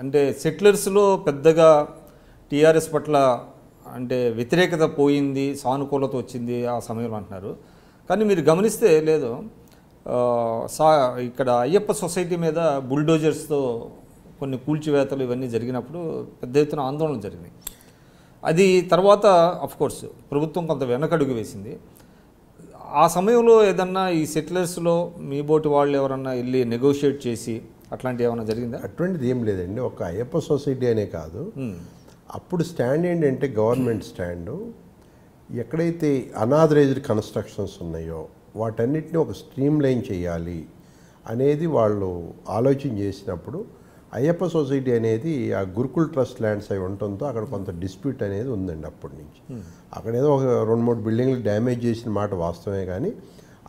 అంటే సెటిలర్స్లో పెద్దగా టీఆర్ఎస్ పట్ల అంటే వ్యతిరేకత పోయింది, సానుకూలత వచ్చింది ఆ సమయంలో అంటున్నారు. కానీ మీరు గమనిస్తే లేదు, ఇక్కడ అయ్యప్ప సొసైటీ మీద బుల్డోజర్స్తో కొన్ని కూల్చివేతలు ఇవన్నీ జరిగినప్పుడు పెద్ద ఎత్తున ఆందోళనలు జరిగినాయి. అది తర్వాత అఫ్కోర్స్ ప్రభుత్వం కొంత వెనకడుగు వేసింది. ఆ సమయంలో ఏదన్నా ఈ సెటిలర్స్లో మీ బోటి వాళ్ళు ఎవరన్నా వెళ్ళి నెగోషియేట్ చేసి అట్లాంటివి ఏమైనా జరిగిందా? అటువంటిది ఏం లేదండి. ఒక అయ్యప్ప సొసైటీ అనే కాదు, అప్పుడు స్టాండ్ ఏంటంటే గవర్నమెంట్ స్టాండు ఎక్కడైతే అనాథరైజ్డ్ కన్స్ట్రక్షన్స్ ఉన్నాయో వాటన్నిటిని ఒక స్ట్రీమ్ లైన్ చేయాలి అనేది వాళ్ళు ఆలోచన చేసినప్పుడు అయ్యప్ప సొసైటీ అనేది ఆ గురుకుల్ ట్రస్ట్ ల్యాండ్స్ అవి ఉండటంతో అక్కడ కొంత డిస్ప్యూట్ అనేది ఉందండి. అప్పటి నుంచి అక్కడ ఏదో ఒక 2-3 బిల్డింగ్లు డ్యామేజ్ చేసిన మాట వాస్తవమే, కానీ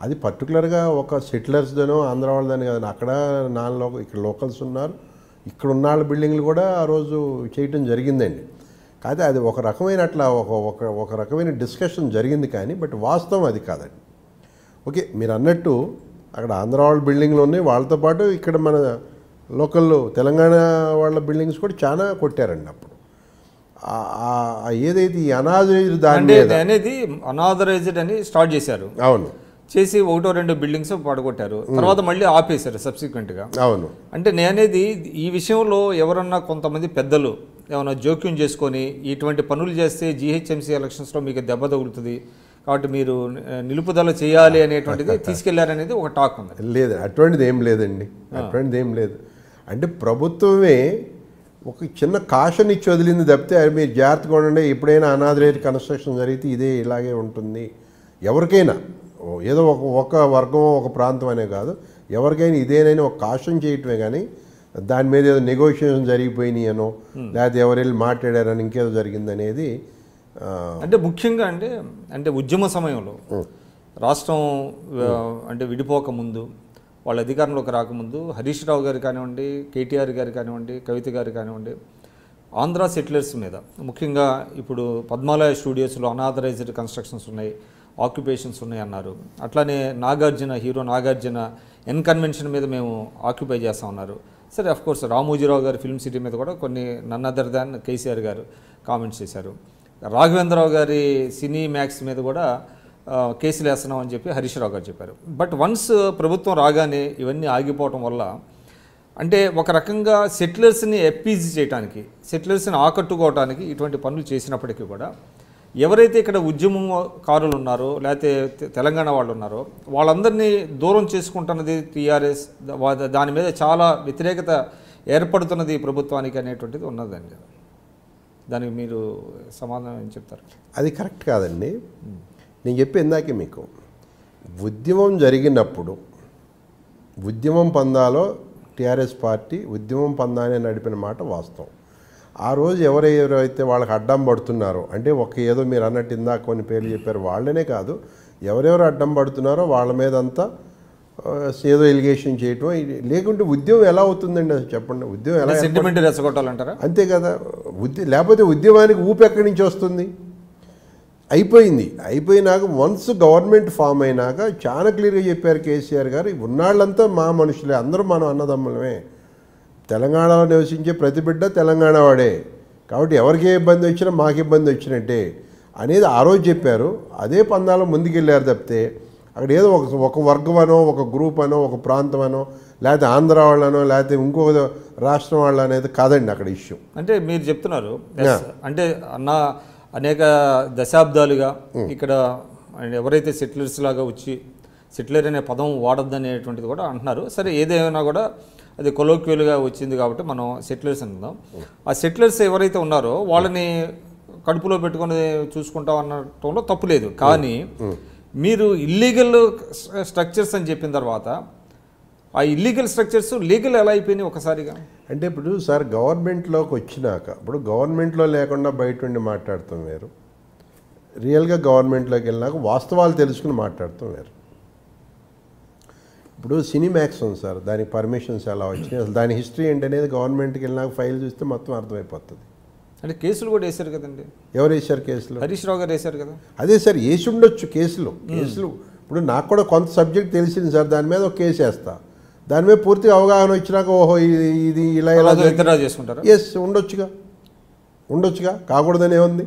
అది పర్టికులర్గా ఒక సెటిలర్స్దనో ఆంధ్ర వాళ్ళదని కాదు. అక్కడ ఇక్కడ లోకల్స్ ఉన్నారు, ఇక్కడ ఉన్న వాళ్ళ బిల్డింగ్లు కూడా ఆ రోజు చేయటం జరిగిందండి. కాకపోతే అది ఒక రకమైన అట్లా ఒక రకమైన డిస్కషన్ జరిగింది, కానీ బట్ వాస్తవం అది కాదండి. ఓకే, మీరు అన్నట్టు అక్కడ ఆంధ్ర వాళ్ళ బిల్డింగ్లు ఉన్నాయి, వాళ్ళతో పాటు ఇక్కడ మన లోకల్ తెలంగాణ వాళ్ళ బిల్డింగ్స్ కూడా చాలా కొట్టారండి. అప్పుడు ఏదైతే ఈ అనాథరైజ్డ్ దాని అనేది అనాథరైజ్డ్ అని స్టార్ట్ చేశారు. అవును, చేసి 1-2 బిల్డింగ్స్ పడగొట్టారు, తర్వాత మళ్ళీ ఆపేశారు సబ్సిక్వెంట్గా. అవును, అంటే నేనేది ఈ విషయంలో ఎవరన్నా కొంతమంది పెద్దలు ఏమైనా జోక్యం చేసుకొని ఇటువంటి పనులు చేస్తే జీహెచ్ఎంసీ ఎలక్షన్స్లో మీకు దెబ్బ తగులుతుంది కాబట్టి మీరు నిలుపుదల చేయాలి అనేటువంటిది తీసుకెళ్లారనేది ఒక టాక్ ఉంది. లేదు, అటువంటిది ఏం లేదండి, అటువంటిది ఏం లేదు. అంటే ప్రభుత్వమే ఒక చిన్న కాషన్ ఇచ్చి వదిలింది తప్పితే అది మీరు జాగ్రత్తగా ఉండండి, ఎప్పుడైనా అనాథరైజ్డ్ కన్స్ట్రక్షన్ జరిగితే ఇదే ఇలాగే ఉంటుంది, ఎవరికైనా ఏదో ఒక వర్గం ఒక ప్రాంతం అనే కాదు, ఎవరికైనా ఇదేనైనా ఒక కాషన్ చేయటమే, కానీ దాని మీద ఏదో నెగోషియేషన్ జరిగిపోయినాయి అనో లేకపోతే ఎవరు వెళ్ళి మాట్లాడారని ఇంకేదో జరిగిందనేది. అంటే ముఖ్యంగా అంటే ఉద్యమ సమయంలో రాష్ట్రం అంటే విడిపోక ముందు వాళ్ళ అధికారంలోకి రాకముందు హరీష్ రావు గారు కానివ్వండి, కేటీఆర్ గారు కానివ్వండి, కవిత గారు కానివ్వండి, ఆంధ్ర సెటిలర్స్ మీద ముఖ్యంగా ఇప్పుడు పద్మాలయ స్టూడియోస్లో అనాథరైజ్డ్ కన్స్ట్రక్షన్స్ ఉన్నాయి, ఆక్యుపేషన్స్ ఉన్నాయి అన్నారు. అట్లానే హీరో నాగార్జున ఎన్కన్వెన్షన్ మీద మేము ఆక్యుపై చేస్తూ ఉన్నారు. సరే, అఫ్కోర్స్ రామోజీరావు గారి ఫిల్మ్ సిటీ మీద కూడా కొన్ని నన్ అదర్ దాన్ కేసీఆర్ గారు కామెంట్స్ చేశారు. రాఘవేంద్రరావు గారి సినీ మ్యాక్స్ మీద కూడా కేసులు వేస్తున్నాం అని చెప్పి హరీష్ రావు గారు చెప్పారు. బట్ వన్స్ ప్రభుత్వం రాగానే ఇవన్నీ ఆగిపోవటం వల్ల అంటే ఒక రకంగా సెటిలర్స్ని అప్పీజ్ చేయడానికి, సెటిలర్స్ని ఆకట్టుకోవడానికి ఇటువంటి పనులు చేసినప్పటికీ కూడా ఎవరైతే ఇక్కడ ఉద్యమకారులు ఉన్నారో లేకపోతే తెలంగాణ వాళ్ళు ఉన్నారో వాళ్ళందరినీ దూరం చేసుకుంటున్నది టీఆర్ఎస్, దాని మీద చాలా వ్యతిరేకత ఏర్పడుతున్నది ప్రభుత్వానికి అనేటువంటిది ఉన్నదండి. దానికి మీరు సమాధానం ఏం చెప్తారు? అది కరెక్ట్ కాదండి. నేను చెప్పి ఇందాకే మీకు ఉద్యమం జరిగినప్పుడు ఉద్యమం పందాలో టీఆర్ఎస్ పార్టీ ఉద్యమం పందానే నడిపిన మాట వాస్తవం. ఆ రోజు ఎవరెవరైతే వాళ్ళకి అడ్డం పడుతున్నారో, అంటే ఏదో మీరు అన్నట్టు ఇందాక కొన్ని పేర్లు చెప్పారు, వాళ్ళనే కాదు ఎవరెవరు అడ్డం పడుతున్నారో వాళ్ళ మీద అంతా ఏదో ఎలిగేషన్ చేయటం, లేకుంటే ఉద్యమం ఎలా అవుతుందండి అసలు చెప్పండి? ఉద్యమం ఎలా సెంటిమెంట్ రెచ్చగొట్టాలంటారా? అంతే కదా, లేకపోతే ఉద్యమానికి ఊపు ఎక్కడి నుంచి వస్తుంది? అయిపోయినాక వన్స్ గవర్నమెంట్ ఫామ్ అయినాక చాలా క్లియర్గా చెప్పారు కేసీఆర్ గారు, ఉన్నాళ్ళంతా మా మనుషులే, అందరూ మనం అన్నదమ్ములమే, తెలంగాణలో నివసించే ప్రతి బిడ్డ తెలంగాణ వాడే, కాబట్టి ఎవరికి ఏ ఇబ్బంది వచ్చినా మాకు ఇబ్బంది వచ్చినట్టే అనేది ఆ రోజు చెప్పారు. అదే పందాలో ముందుకెళ్ళారు తప్పితే అక్కడ ఏదో ఒక వర్గం అనో, ఒక గ్రూప్ అనో, ఒక ప్రాంతం అనో, లేకపోతే ఆంధ్ర వాళ్ళనో, లేకపోతే ఇంకొక రాష్ట్రం వాళ్ళు అనేది కాదండి అక్కడ ఇష్యూ. అంటే మీరు చెప్తున్నారు అంటే అనేక దశాబ్దాలుగా ఇక్కడ ఎవరైతే సెటిలర్స్ లాగా వచ్చి సెటిలర్ అనే పదం వాడద్దనేటువంటిది కూడా అంటున్నారు. సరే, ఏదేమైనా కూడా అది కొలోక్యువల్గా వచ్చింది కాబట్టి మనం సెటిలర్స్ అంటున్నాం. ఆ సెటిలర్స్ ఎవరైతే ఉన్నారో వాళ్ళని కడుపులో పెట్టుకొని చూసుకుంటాం అనటంలో తప్పు లేదు. కానీ మీరు ఇల్లీగల్ స్ట్రక్చర్స్ అని చెప్పిన తర్వాత ఆ ఇల్లీగల్ స్ట్రక్చర్స్ లీగల్ ఎలా అయిపోయినాయి ఒకసారిగా? అంటే ఇప్పుడు సార్ గవర్నమెంట్లోకి వచ్చినాక, ఇప్పుడు గవర్నమెంట్లో లేకుండా బయట ఉండి మాట్లాడతాం వేరు, రియల్గా గవర్నమెంట్లోకి వెళ్ళినాక వాస్తవాలు తెలుసుకుని మాట్లాడతాం వేరు. ఇప్పుడు సినిమాక్స్ ఉంది సార్, దానికి పర్మిషన్స్ ఎలా వచ్చినాయి, అసలు దాని హిస్టరీ ఏంటనేది గవర్నమెంట్కి వెళ్ళినాక ఫైల్ చూస్తే మొత్తం అర్థమైపోతుంది. అంటే కేసులు కూడా వేశారు కదండి. ఎవరు వేశారు కేసులు? హరీష్ రావు గారు వేశారు కదా. అదే సార్, వేసి ఉండొచ్చు కేసులు. ఇప్పుడు నాకు కూడా కొంత సబ్జెక్ట్ తెలిసింది సార్, దాని మీద ఒక కేసు వేస్తా. దాని మీద పూర్తిగా అవగాహన వచ్చినాక ఓహో ఇది ఇలా ఇలా విత్డ్రా చేసుకుంటారా? ఎస్ ఉండొచ్చుగా కాకూడదని ఏముంది.